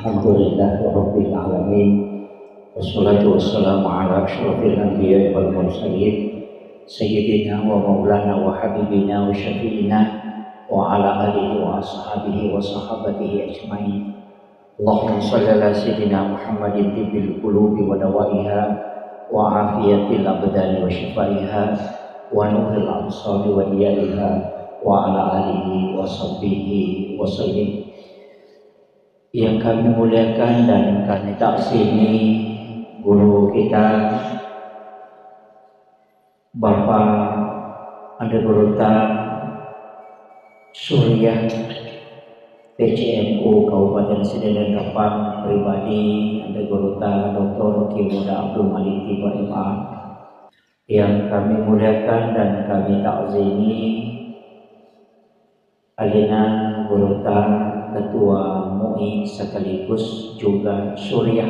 Alhamdulillahirabbil alamin. Wassalatu wassalamu ala asyrofil anbiya'i wal mursalin sayyidina wa maulana wa habibina wa syafi'ina wa ala alihi wa ashabihi wa sahabatihi ajmain. Allahumma shalli ala sayyidina Muhammadin tibbil qulubi wa dawaiha wa afiyatil abdani wa shifaiha wa nuril absari wa diyaiha wa ala alihi wa sahbihi wa sallim. Yang kami muliakan dan kami taksimi guru kita Bapak Andeguruta Surya PCNU Kabupaten Sidenden Rempang, pribadi Andeguruta Dr. Ki Muda Abdul Malik Tiba MA. Yang kami muliakan dan kami takzimi Alina Guruta Ketua MUI sekaligus juga Surya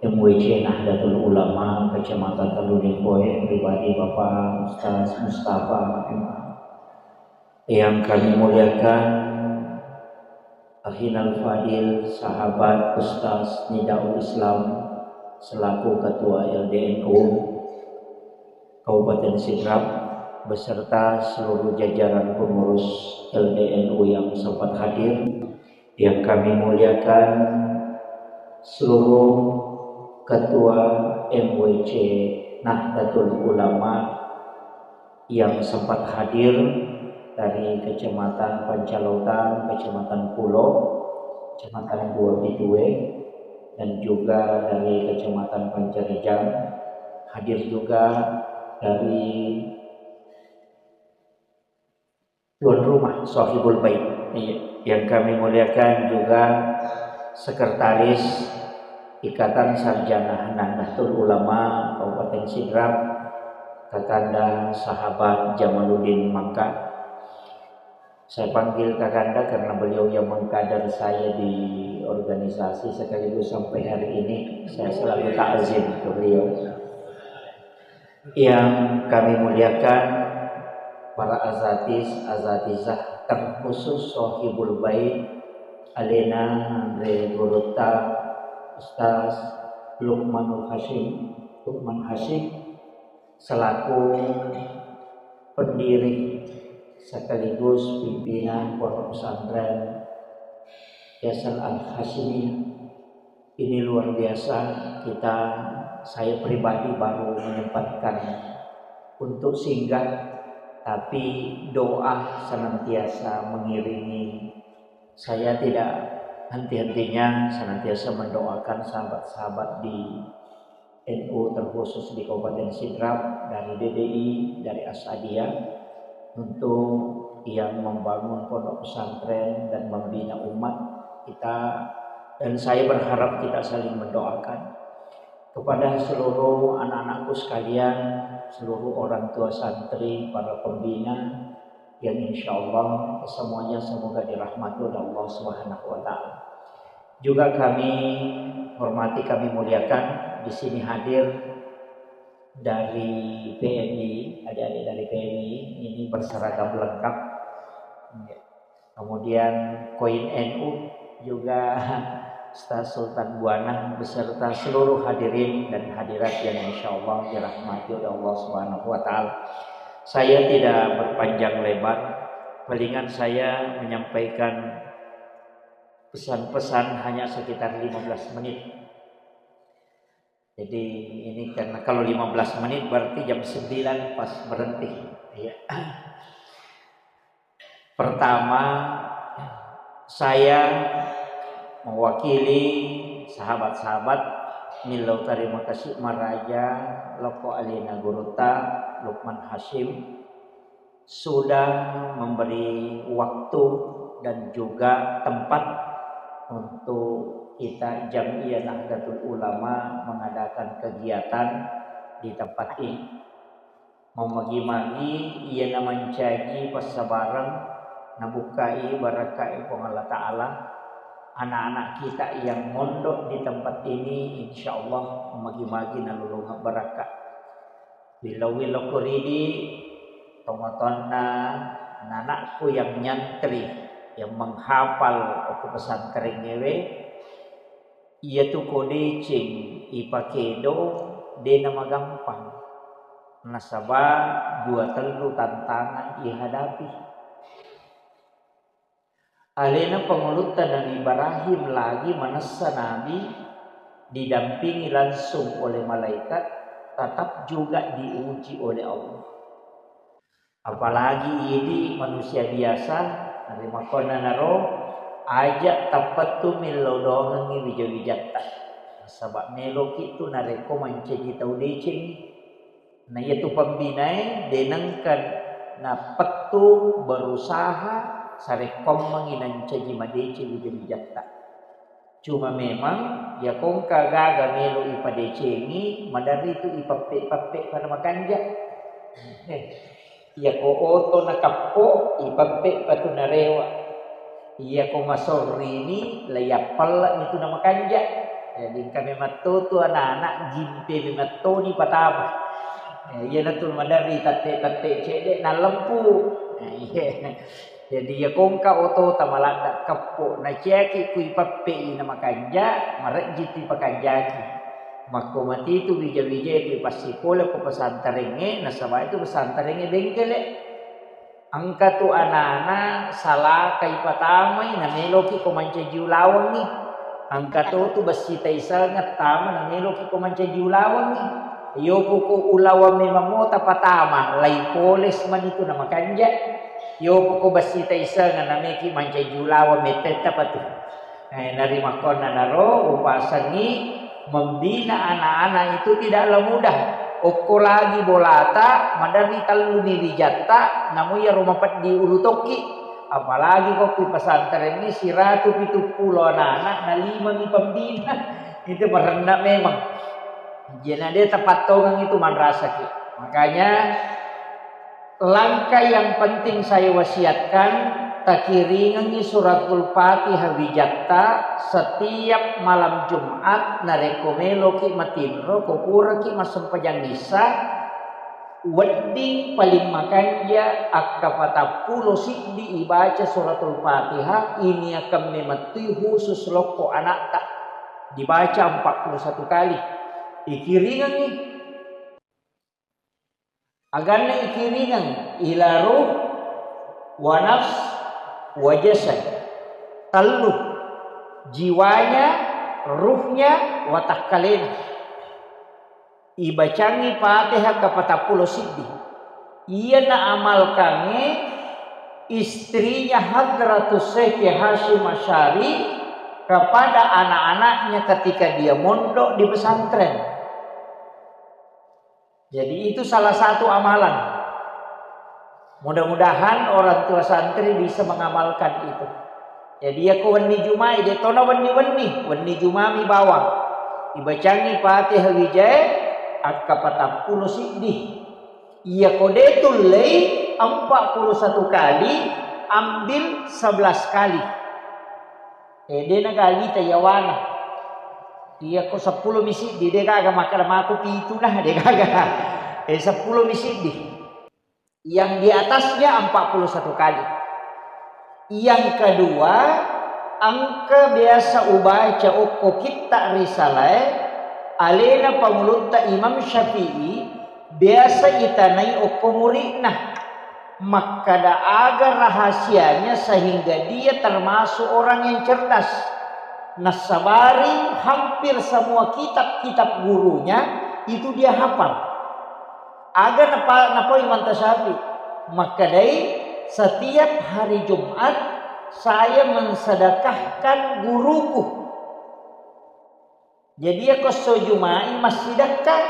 MWC Nahdlatul Ulama Kecamatan Taludin Poe, pribadi Bapak Ustaz Mustafa MA. Yang kami muliakan Akhinal Fadil sahabat Ustaz Nidaul Islam selaku Ketua LDNU Kabupaten Sidrap beserta seluruh jajaran pengurus LDNU yang sempat hadir. Yang kami muliakan seluruh ketua MWC Nahdlatul Ulama yang sempat hadir dari Kecamatan Pancalautan, Kecamatan Pulo, Kecamatan Buah Bidue, dan juga dari Kecamatan Pancarijang. Hadir juga dari tuan rumah Sohibul Bait. Yang kami muliakan juga Sekretaris Ikatan Sarjana Nahdlatul Ulama Kabupaten Sidrap, Kakanda sahabat Jamaluddin Mangka. Saya panggil Kakanda karena beliau yang mengkader saya di organisasi sekaligus sampai hari ini saya selalu takzim ke beliau. Yang kami muliakan para azatizah terkhusus Sohibul Bait Alina Andeguruta Ustaz Lukman Hashim selaku pendiri sekaligus pimpinan Pondok Pesantren Yayasan Al-Hashimiyah. Ini luar biasa, saya pribadi baru menyempatkan untuk singgah, tapi doa senantiasa mengiringi saya. Tidak henti-hentinya senantiasa mendoakan sahabat-sahabat di NU terkhusus di Kabupaten Sidrap, dari DDI, dari Asadiyah, untuk yang membangun pondok pesantren dan membina umat kita. Dan saya berharap kita saling mendoakan kepada seluruh anak-anakku sekalian, seluruh orang tua santri, para pembina yang insya Allah semuanya semoga dirahmati oleh Allah Subhanahu wa Ta'ala. Juga kami hormati, kami muliakan di sini hadir dari PMI, adik-adik dari PMI ini berseragam lengkap. Kemudian Koin NU juga Ustaz Sultan Buana beserta seluruh hadirin dan hadirat yang insya Allah dirahmati oleh Allah Subhanahu wa Ta'ala. Saya tidak berpanjang lebar, palingan saya menyampaikan pesan-pesan hanya sekitar 15 menit. Jadi ini karena kalau 15 menit berarti jam 9 pas berhenti. Ya. Pertama, saya mewakili sahabat-sahabat Milau terima kasih Maraja Loko Alina Guruta Lukman Hashim sudah memberi waktu dan juga tempat untuk kita Jam'iyah Nahdlatul Ulama mengadakan kegiatan di tempat ini. Memagi-magi ia mencagi pasabarang nabukai barakai Allah Ta'ala anak-anak kita yang mondok di tempat ini, insya Allah magi-magi nalulunga barakat. Wilau-wilau kuridi tomatonna anak-anakku yang nyantri, yang menghafal aku pesantren ngewe, Ia tu kodeceng ipakedo dena magampang. Nasabah dua telu tantangan ihadapi. Alena pengulutan Nabi Ibrahim lagi manasa Nabi didampingi langsung oleh malaikat, tetap juga diuji oleh Allah. Apalagi ini manusia biasa, dari makona naro ajak tapat tu milodongan ni wija-wijatta. Sebab melok itu nareko manceji tau deceng. Nah itu pembinai denangkan na petu berusaha sarekom menginan ceji madece wija-wijatta. Cuma memang ya kongka gaga melo ipadecengi madari itu ipape pada makanja. Ya ko oto nakapo ipape patu narewa. Iya ko masorini layapal itu nama kanja. Jadi kami matto tu anak-anak gimpe bimatto ni patama. Iya natul madari tate cedek na lempu. Jadi ya kongka oto tamalanda kapo na ceki kui pape nama kanja marek jiti pakanjaki. Mako mati itu wija-wija itu pasti pola ko pesantrennya, nasabah itu pesantrennya bengkele. Angka tu anak-anak salah kai patamai na meloki ko manca jiulawang ni. Angka tu basi taisa ngatama na meloki ko manca jiulawang ni. Yo ko ulawa memang mo tapatama lai poles man itu nama kanja. Yo ko basi taisa na meki manca jiulawang meteta patu. Nari makona naro upasani membina anak-anak itu tidaklah mudah. Oko lagi bolata, madari talu dirijata, namun ya rumah pat di ulutoki. Apalagi kok di pesantren ini 170 anak-anak, na 5 ni pembina. Itu merendah memang. Jadi dia tepat tongang itu madrasah ki. Makanya langkah yang penting saya wasiatkan takiringangi suratul Fatihah wijatta setiap malam Jumat narekomelo ki matinro kokura ki masempajang nisa wedding paling makanja akka 40 siddi ibaca suratul Fatihah ini akan mematuhi khusus loko anak tak dibaca 41 kali ikiringangi agarnya ikiringan ilaru wa nafs wajasad taluh jiwanya ruhnya watak kalian ibacangi Fatihah ke 40 siddi ia na amalkannya istrinya Hadratus Syekh Hashim Asy'ari kepada anak-anaknya ketika dia mondok di pesantren. Jadi itu salah satu amalan. Mudah-mudahan orang tua santri bisa mengamalkan itu. Jadi aku wani jumai dia tona wani jumami bawang. Dibacangi Fatihah wijaya akka 40 siddi. Ia kodetul lay 41 kali ambil 11 kali. Dia nagali tayawana. Dia ko 10 misiddi dia kaga makan aku pitu nah dia kaga. 10 misiddi. Yang di atasnya 41 kali. Yang kedua, angka biasa ubaca ukko kita risalah alena pamulutta Imam Syafi'i biasa itanai ukko muridna. Maka da agar rahasianya sehingga dia termasuk orang yang cerdas. Nasabari hampir semua kitab-kitab gurunya itu dia hafal. Agar napa Imam Tasyafi maka dari setiap hari Jumat saya mensedekahkan guruku. Jadi aku sojumai masih sedekah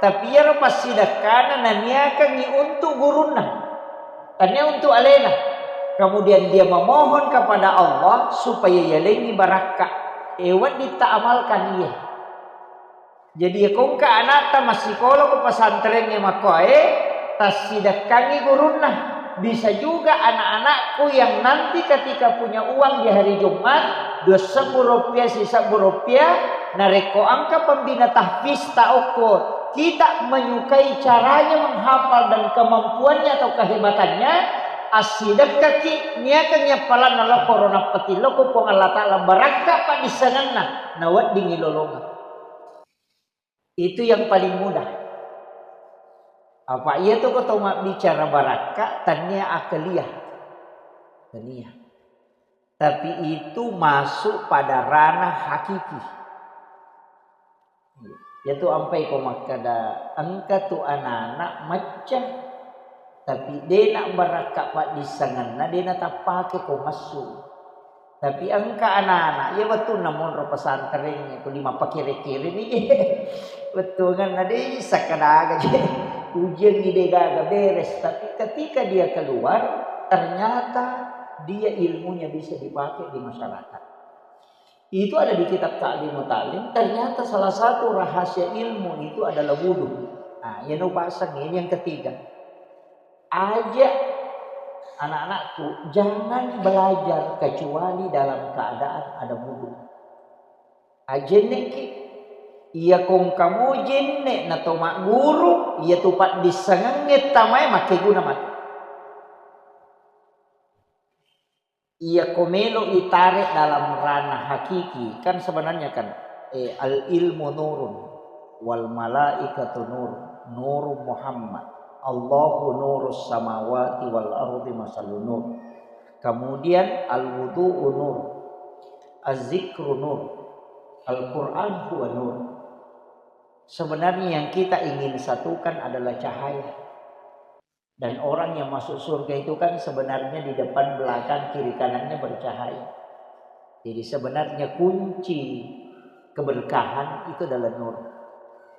tapi ya pas sedekah naniakan ni untuk guruna. Tanya untuk alena. Kemudian dia memohon kepada Allah supaya yalengi barakah. Ewan ditaamalkan ia. Jadi kongka anak ta masih kalau ke pesantrennya makoe tas sidakangi guruna. Bisa juga anak-anakku yang nanti ketika punya uang di hari Jumat 20 rupiah sisa rupiah nareko angka pembina tahfiz ta'ukur. Kita menyukai caranya menghafal dan kemampuannya atau kehebatannya asidak kaki niakan nya pala nala corona pati loko pong Allah Ta'ala baraka pa di sanana nawat dingilolongan. Itu yang paling mudah. Apa iya tuh kau bicara baraka tania akaliyah. Tania. Tapi itu masuk pada ranah hakiki. Yaitu ampai kau makada angka tu anak-anak macam tapi dia nak baraka pak di sangan dia nak tapake kau masuk. Tapi angka anak-anak ya betul namun ro pesantren itu 5 pakire-kire ni betul kan ada sakadaga ujian ide gaga beres tapi ketika dia keluar ternyata dia ilmunya bisa dipakai di masyarakat. Itu ada di kitab Ta'lim Ta'lim. Ternyata salah satu rahasia ilmu itu adalah wudu. Nah, yang pasang ini yang ketiga. Ajak anak-anakku jangan belajar kecuali dalam keadaan ada wudu. Ajenek iya kong kamu jenek na tomak guru iya tupat disangangit tamay makiguna mati. Ia komelo itarik dalam ranah hakiki kan sebenarnya kan al ilmu nurun wal malaikatu nur Muhammad Allahu nurus samawati wal ardi masalun nur. Kemudian al wudu'u nur, az-zikru nur, Al-Quran huwa nur. Sebenarnya yang kita ingin satukan adalah cahaya. Dan orang yang masuk surga itu kan sebenarnya di depan, belakang, kiri kanannya bercahaya. Jadi sebenarnya kunci keberkahan itu adalah nur.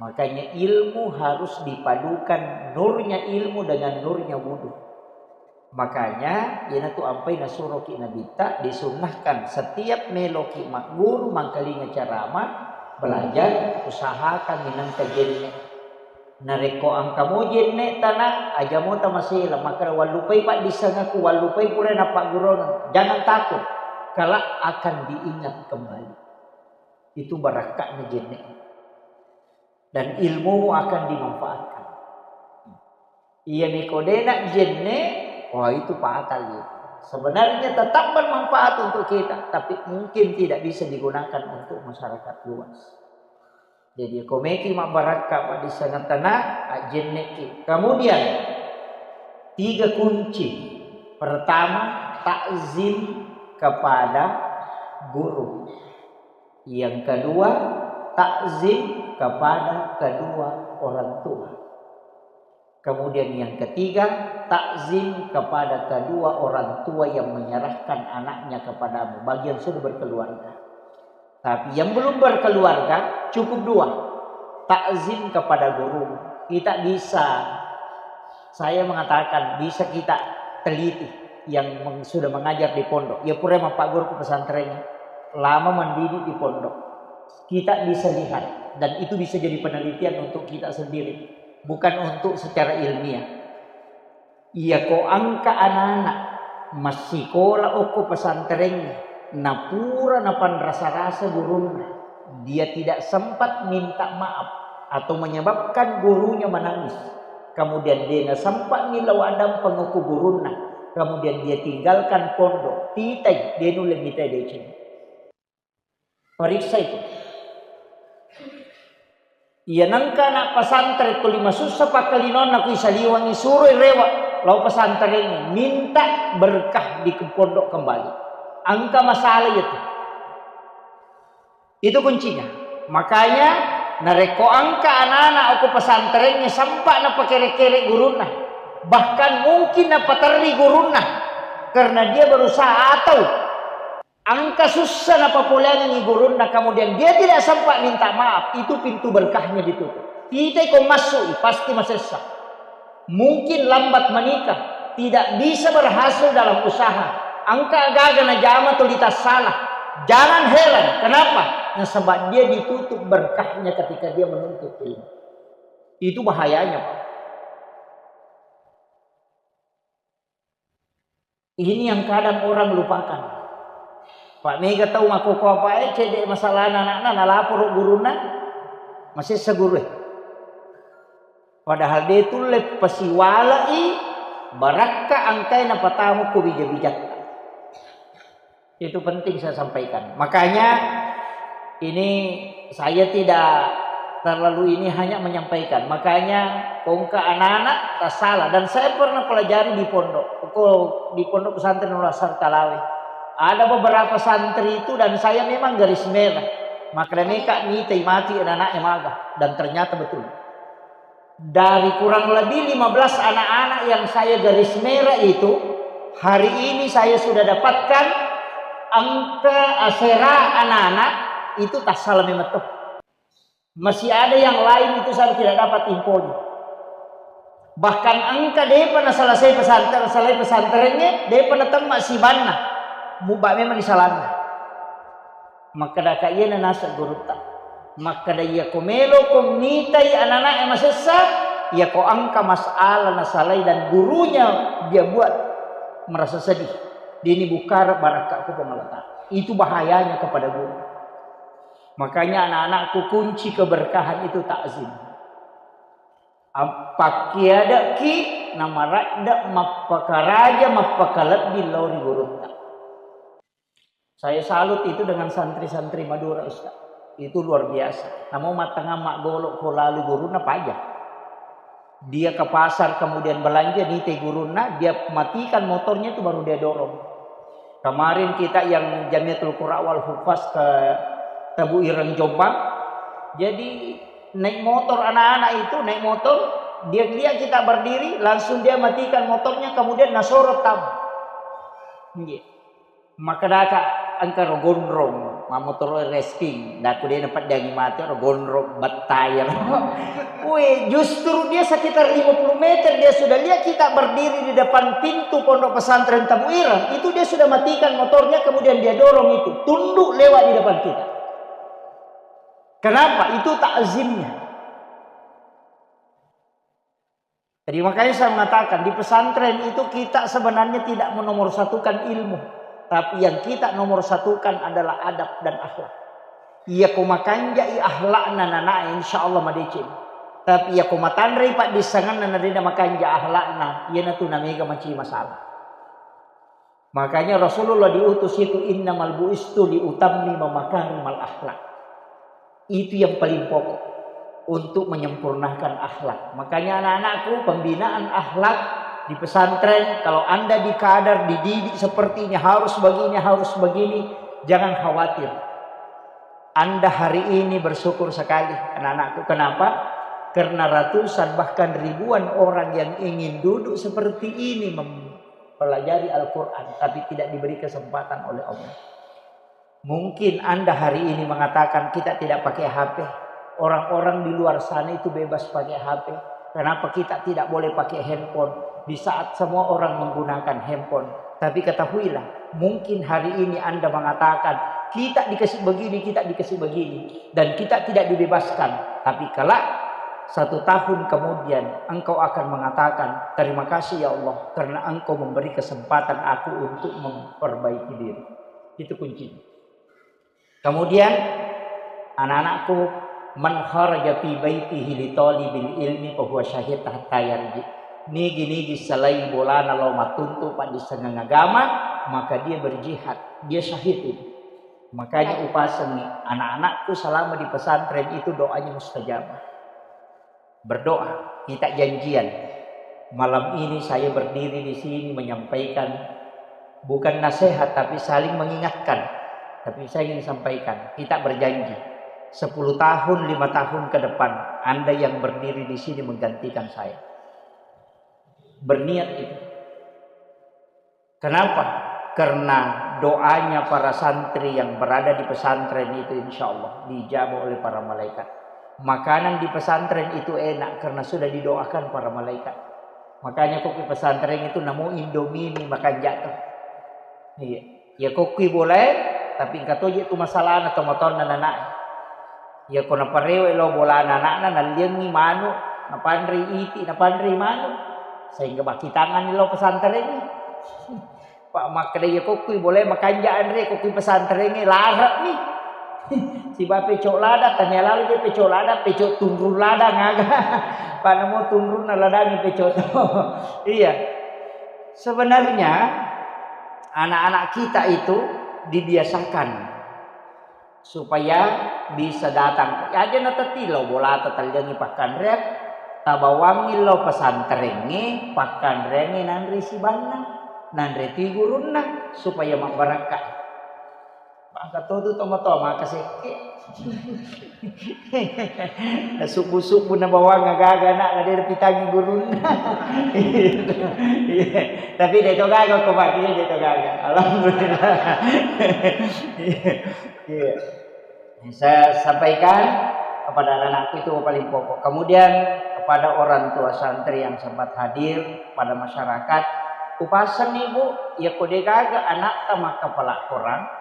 Makanya ilmu harus dipadukan nurnya ilmu dengan nurnya wudu. Makanya yana tu ampai nasuroki nabita disunnahkan setiap meloki makguru mangkalinya ceramah belajar usahakan minang kejadian. Nareko ang kamu jenne tanah aja mo tamasila maka walupay pak disangaku walupay pura na pak guron. Jangan takut kalau akan diingat kembali. Itu barakatnya jenne. Dan ilmu akan dimanfaatkan. Iya nikodena jenne, wah itu fatal ya. Sebenarnya tetap bermanfaat untuk kita, tapi mungkin tidak bisa digunakan untuk masyarakat luas. Jadi komeki mak baraka pada sangat tanah ajenneki. Kemudian 3 kunci. Pertama, takzim kepada guru. Yang kedua, takzim kepada kedua orang tua. Kemudian yang ketiga, takzim kepada kedua orang tua yang menyerahkan anaknya kepadamu bagi yang sudah berkeluarga. Tapi yang belum berkeluarga cukup 2. Takzim kepada guru. Kita bisa, saya mengatakan bisa kita teliti yang sudah mengajar di pondok. Ya pura pak guru ke pesantrennya lama mendidik di pondok. Kita bisa lihat dan itu bisa jadi penelitian untuk kita sendiri, bukan untuk secara ilmiah. Iya kok angka anak-anak masih sekolah oko pesantrennya. Napura napan rasa-rasa gurunya. Dia tidak sempat minta maaf atau menyebabkan gurunya menangis. Kemudian dia sempat nilawadam penguku gurunya. Kemudian dia tinggalkan pondok. Titai dia nulis minta dia. Periksa itu. Ia nangka nak pesantren tu 5 susah pakalinon nak isaliwangi suruh rewa. Lalu pesantren ini minta berkah di pondok kembali. Angka masalah itu kuncinya. Makanya nareko angka anak-anak aku pesantrennya sampai napa kere-kere guruna, bahkan mungkin napa teri guruna karena dia berusaha atau angka susah napa pulangi guruna, kemudian dia tidak sempat minta maaf, itu pintu berkahnya ditutup. Tidak kau masuk pasti masih sah. Mungkin lambat menikah, tidak bisa berhasil dalam usaha. Angka gagal na jama tulitas salah. Jangan heran. Kenapa? Nah, sebab dia ditutup berkahnya ketika dia menuntut ilmu. Itu bahayanya, Pak. Ini yang kadang orang lupakan. Pak Mega tahu ngaku apa cedek masalah anak-anak nalapor guruna masih seguru. Padahal dia itu lep pasiwalai barakka angkai na patamu ku bijak-bijak. Itu penting saya sampaikan. Makanya ini saya tidak terlalu ini hanya menyampaikan. Makanya kongka anak-anak tak salah. Dan saya pernah pelajari di pondok. Di pondok pesantren Nurul Asar Talawi. Ada beberapa santri itu dan saya memang garis merah. Maka mereka nitai mati anak-anaknya maga. Dan ternyata betul. Dari kurang lebih 15 anak-anak yang saya garis merah itu, hari ini saya sudah dapatkan angka asera anak-anak itu tak salah memetuh. Masih ada yang lain itu saya tidak dapat infonya. Bahkan angka dia pernah selesai pesantrennya, dia pernah temak si banna. Mubak memang disalahnya. Maka dah kaya nasa guru tak. Maka dah ia komelo komitai anak-anak yang masesah, ia ko angka masalah nasalai dan gurunya dia buat merasa sedih. Dia ini bukar barakakku pemeletak. Itu bahayanya kepada guru. Makanya anak-anakku kunci keberkahan itu takzim. Apa kiada ki nama rakda mapakaraja mapakalat di lauri gurunta. Saya salut itu dengan santri-santri Madura Ustaz. Itu luar biasa. Namun matangah mak golok ko lalu guruna pajak. Dia ke pasar kemudian belanja nite guruna, dia matikan motornya itu baru dia dorong. Kemarin kita yang Jamiatul Qura wal Hufaz ke Tabu Ireng Jombang. Jadi naik motor anak-anak itu naik motor, dia lihat kita berdiri, langsung dia matikan motornya kemudian nasorot tam. Maka daka angka gondrong, motor racing, daku dia dapat jangi mati gondrong batayar. Wih, justru dia sekitar 50 meter dia sudah lihat kita berdiri di depan pintu pondok pesantren Tabu Ireng, itu dia sudah matikan motornya kemudian dia dorong itu, tunduk lewat di depan kita. Kenapa? Itu takzimnya. Jadi makanya saya mengatakan di pesantren itu kita sebenarnya tidak menomorsatukan ilmu, tapi yang kita nomorsatukan adalah adab dan akhlak. Iya kumakanja i akhlak nana insyaallah madecin. Tapi ya kumatandri pak disangan nana dina makanja akhlakna, iya natu namiga maci masalah. Makanya Rasulullah diutus itu innamal buistu liutammi makarimal akhlak. Itu yang paling pokok untuk menyempurnakan akhlak. Makanya anak-anakku pembinaan akhlak di pesantren, kalau Anda dikadar, dididik sepertinya harus begini, jangan khawatir. Anda hari ini bersyukur sekali anak-anakku. Kenapa? Karena ratusan bahkan ribuan orang yang ingin duduk seperti ini mempelajari Al-Quran tapi tidak diberi kesempatan oleh Allah. Mungkin Anda hari ini mengatakan kita tidak pakai HP. Orang-orang di luar sana itu bebas pakai HP. Kenapa kita tidak boleh pakai handphone? Di saat semua orang menggunakan handphone. Tapi ketahuilah, mungkin hari ini Anda mengatakan kita dikasih begini. Dan kita tidak dibebaskan. Tapi kelak 1 tahun kemudian engkau akan mengatakan terima kasih ya Allah. Karena engkau memberi kesempatan aku untuk memperbaiki diri. Itu kuncinya. Kemudian anak-anakku man kharaja fi baitihi li talibil ilmi fa huwa syahid hatta yarji. Nigi salai bolana lo matuntu pa di sengang agama, maka dia berjihad, dia syahid itu. Makanya upasan nih, anak-anakku selama di pesantren itu doanya mustajabah. Berdoa, kita janjian. Malam ini saya berdiri di sini menyampaikan bukan nasihat tapi saling mengingatkan. Tapi saya ingin sampaikan, kita berjanji 10 tahun, 5 tahun ke depan Anda yang berdiri di sini menggantikan saya. Berniat itu. Kenapa? Karena doanya para santri yang berada di pesantren itu insya Allah dijawab oleh para malaikat. Makanan di pesantren itu enak karena sudah didoakan para malaikat. Makanya kopi pesantren itu namu Indomie makan jatuh. Iya. Ya kopi boleh. Tapi kato je tu masalah na tomaton na nana. Ya ko na pareho lo bola nana na naliang ni mano na pandri iti na pandri mano. Sehingga bakitangan nilo pesantren ni. Pak makre ya kopi boleh makanjaan re kopi pesantren ni larap ni. Si bape cok lada tanya lalu dia pecok lada pecok tunrun lada ngaga. Panamo tunrun na lada ni pecok to. Iya. Sebenarnya anak-anak kita itu dibiasakan supaya bisa datang. Aja natatilo bola tatalyangi pakan rek, tabawangil lo pesantrengi pakan rengi nanri sibanna, nanri tigurunna supaya mabarakah. Maka todo toma-toma kasi subu-subu na bawang agaga na dari pitangi gurun. Tapi dito gaga ko ba dito gaga. Alhamdulillah. Saya sampaikan kepada anak-anakku itu paling pokok. Kemudian kepada orang tua santri yang sempat hadir pada masyarakat, upasan ibu ya kode gaga anak sama kepala orang.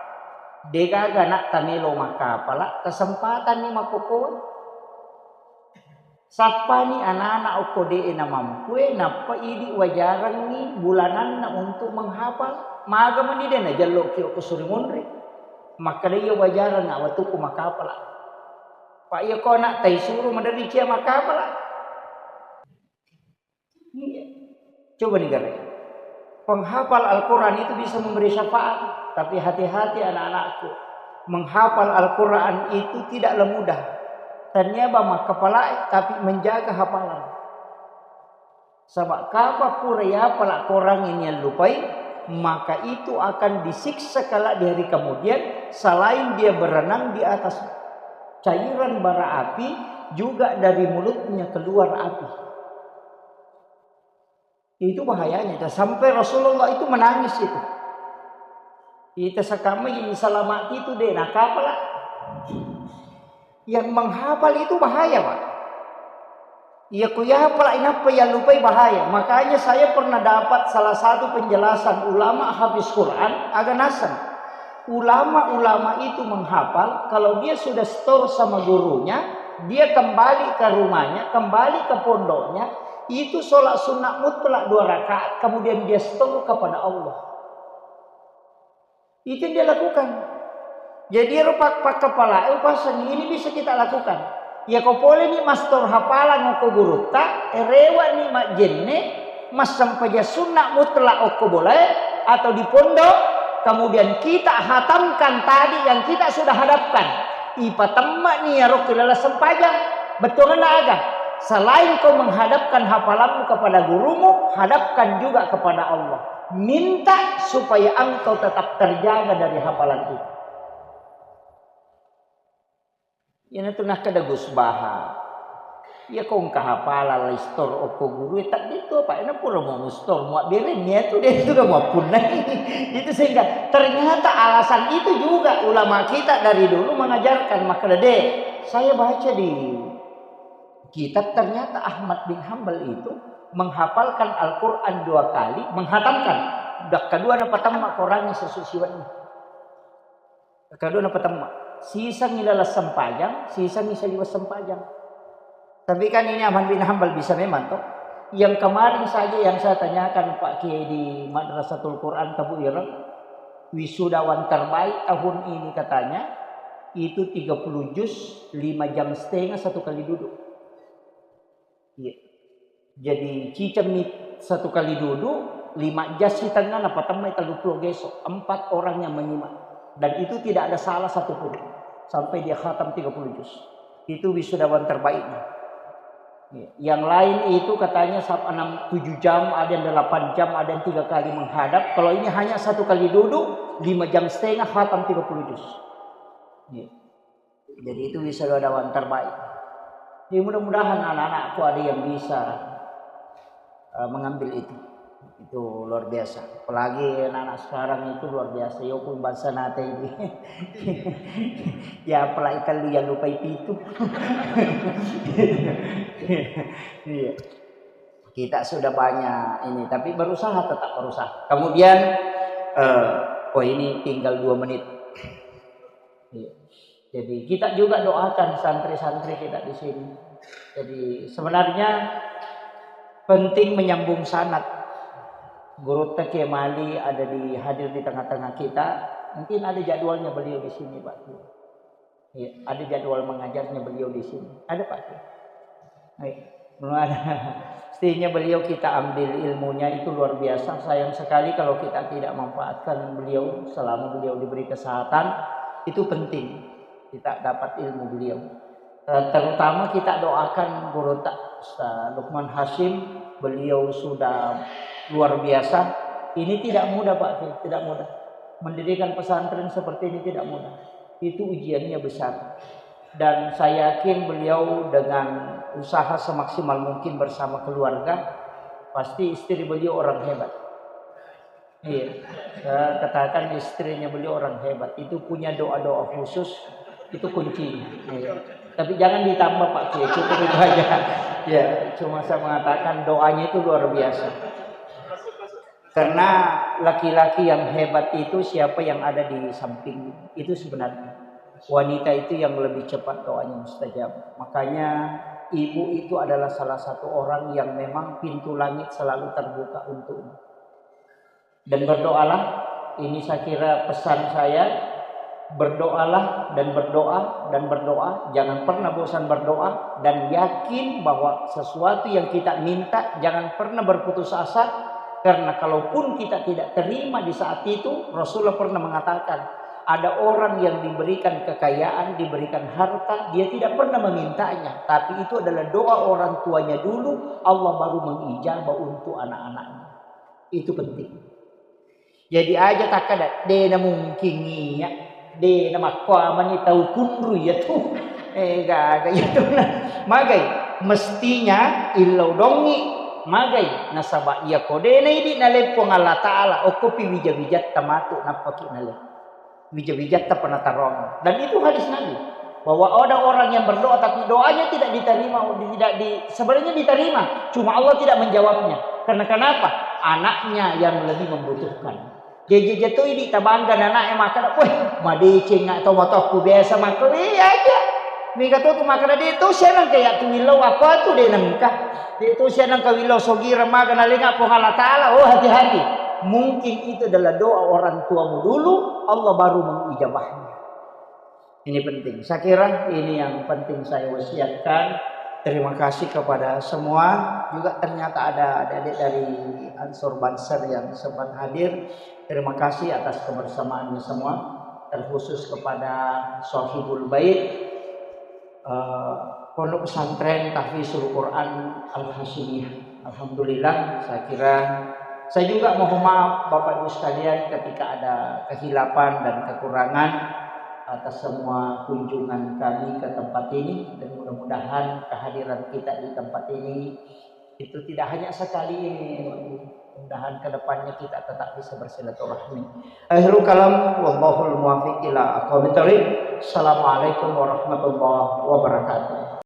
Dega ganak tamelo makapala kesempatan ni makukun sapa ni anak-anak ukode na mampu napa idi wajaran ni bulanan na untuk menghafal maga man ide na jallo ki ko surimonre maka dia wajaran na watu ko makapala pa iya ko nak tay suru madari kia makapala coba nih guys, penghafal Al-Quran itu bisa memberi syafaat. Tapi hati-hati anak-anakku, menghafal Al-Quran itu tidaklah mudah. Ternyata mak kepala tapi menjaga hafalan. Sebab kapa pura ya pala korang ini yang lupai, maka itu akan disiksa kala di hari kemudian. Selain dia berenang di atas cairan bara api, juga dari mulutnya keluar api. Itu bahayanya. Sampai Rasulullah itu menangis itu. Kita sekarang selamat itu deh, nak apalah. Yang menghafal itu bahaya, Pak. Ya kuya hafal apa yang lupai bahaya. Makanya saya pernah dapat salah satu penjelasan ulama hafiz Quran agak nasan. Ulama-ulama itu menghafal kalau dia sudah store sama gurunya, dia kembali ke rumahnya, kembali ke pondoknya, itu sholat sunnah mutlak 2 rakaat, kemudian dia store kepada Allah. Itu yang dia lakukan. Jadi rupak pak kepala upasan ini bisa kita lakukan. Ya kau boleh ni mastor hafalan ko guru tak rewa ni mak jenne mas sampaja sunnah mutlak ko boleh atau di pondok kemudian kita hatamkan tadi yang kita sudah hadapkan. Ipa tempat ni ya rokilala sempajang betul agak. Selain kau menghadapkan hafalanmu kepada gurumu, hadapkan juga kepada Allah. Minta supaya engkau tetap terjaga dari hafalan itu. Yan ito nakadagus baha. Ya kung kahapala listor o ko guru tak dito pa ina pura mo mustor mo birin niya itu dia itu mau punai. Itu sehingga ternyata alasan itu juga ulama kita dari dulu mengajarkan. Maka deh saya baca di kitab ternyata Ahmad bin Hanbal itu menghafalkan Al-Quran 2 kali, menghatamkan. Dak kedua na patamma Qurannya sesusiwan. Kedua na patamma. Sisa ngilala sempajang, sisa ngilala sempajang. Tapi kan ini Ahmad bin Hanbal bisa memang toh. Yang kemarin saja yang saya tanyakan Pak Kiai di Madrasatul Quran Tabu Ireng, wisudawan terbaik tahun ini katanya itu 30 juz 5 jam setengah 1 kali duduk. Iya. Jadi cicam nih 1 kali duduk 5 jas di tengah apa temai 30 gesok 4 orang yang menyimak dan itu tidak ada salah satupun sampai dia khatam 30 juz. Itu wisudawan terbaiknya. Yang lain itu katanya 7 jam, ada yang 8 jam, ada yang 3 kali menghadap. Kalau ini hanya 1 kali duduk 5 jam setengah khatam 30 juz. Jadi itu wisudawan terbaik. Jadi mudah-mudahan anak-anakku ada yang bisa mengambil itu. Itu luar biasa. Apalagi anak-anak sekarang itu luar biasa. Yo pun bahasa nate ini. Ya apalagi kalau yang lupa itu. Iya. Kita sudah banyak ini, tapi berusaha tetap berusaha. Kemudian, ini tinggal 2 menit. Iya. Jadi kita juga doakan santri-santri kita di sini. Jadi sebenarnya penting menyambung sanad. Guru Kiai Mali ada hadir di tengah-tengah kita. Mungkin ada jadwalnya beliau di sini, Pak. Ya, ada jadwal mengajarnya beliau di sini. Ada Pak. Belum ada. Mestinya beliau kita ambil ilmunya itu luar biasa. Sayang sekali kalau kita tidak manfaatkan beliau selama beliau diberi kesehatan. Itu penting kita dapat ilmu beliau. Terutama kita doakan Guru Ustaz Lukman Hasyim. Beliau sudah luar biasa. Ini tidak mudah Pak, tidak mudah. Mendirikan pesantren seperti ini tidak mudah. Itu ujiannya besar. Dan saya yakin beliau dengan usaha semaksimal mungkin bersama keluarga, pasti istri beliau orang hebat. Iya, saya katakan istrinya beliau orang hebat. Itu punya doa-doa khusus, itu kunci. Iya. Tapi jangan ditambah Pak Kiai, cukup itu aja. Ya, cuma saya mengatakan doanya itu luar biasa. Karena laki-laki yang hebat itu siapa yang ada di samping itu sebenarnya. Wanita itu yang lebih cepat doanya mustajab. Makanya ibu itu adalah salah satu orang yang memang pintu langit selalu terbuka untuknya. Dan berdoalah, ini saya kira pesan saya, berdoalah dan berdoa dan berdoa. Jangan pernah bosan berdoa dan yakin bahwa sesuatu yang kita minta jangan pernah berputus asa. Karena kalaupun kita tidak terima di saat itu, Rasulullah pernah mengatakan, ada orang yang diberikan kekayaan, diberikan harta, dia tidak pernah memintanya. Tapi itu adalah doa orang tuanya dulu, Allah baru mengijabah untuk anak-anaknya. Itu penting. Jadi aja tak ada, dena mungkin ya, dena makwa mani tahu kunru ya tuh. Gak itu nah. Magai mestinya illau dongi magai nasaba iya kode na idi nalepong Allah Ta'ala okopi wija-wijat tamatu napaki nalep. Wija-wijat penatarong. Dan itu hadis Nabi bahwa ada orang yang berdoa tapi doanya tidak diterima, sebenarnya diterima, cuma Allah tidak menjawabnya. Karena kenapa? Anaknya yang lebih membutuhkan. Dia jatuh ini tabangga anaknya makan, weh, madicing atau motoku biasa makan, iya aja. Mika tuh makan dia itu siapa kayak tu wilau apa tuh dia nangka. Dia itu siapa nangka wilau sogira makan alinga po Allah Ta'ala. Oh hati-hati. Mungkin itu adalah doa orang tuamu dulu, Allah baru mengijabahnya. Ini penting. Saya kira ini yang penting saya wasiatkan. Terima kasih kepada semua. Juga ternyata ada adik-adik dari Ansor Banser yang sempat hadir. Terima kasih atas kebersamaannya semua. Terkhusus kepada Sohibul Bait, Pondok Pesantren Tahfizul Quran Al-Hasyimiyah. Alhamdulillah, saya juga mohon maaf Bapak Ibu sekalian ketika ada kehilapan dan kekurangan atas semua kunjungan kami ke tempat ini, dan mudah-mudahan kehadiran kita di tempat ini itu tidak hanya sekali ini, mudah-mudahan kedepannya kita tetap bisa bersilaturahmi. Akhirul kalam, wallahul muwaffiq ila aqwamit thoriq. Assalamualaikum warahmatullahi wabarakatuh.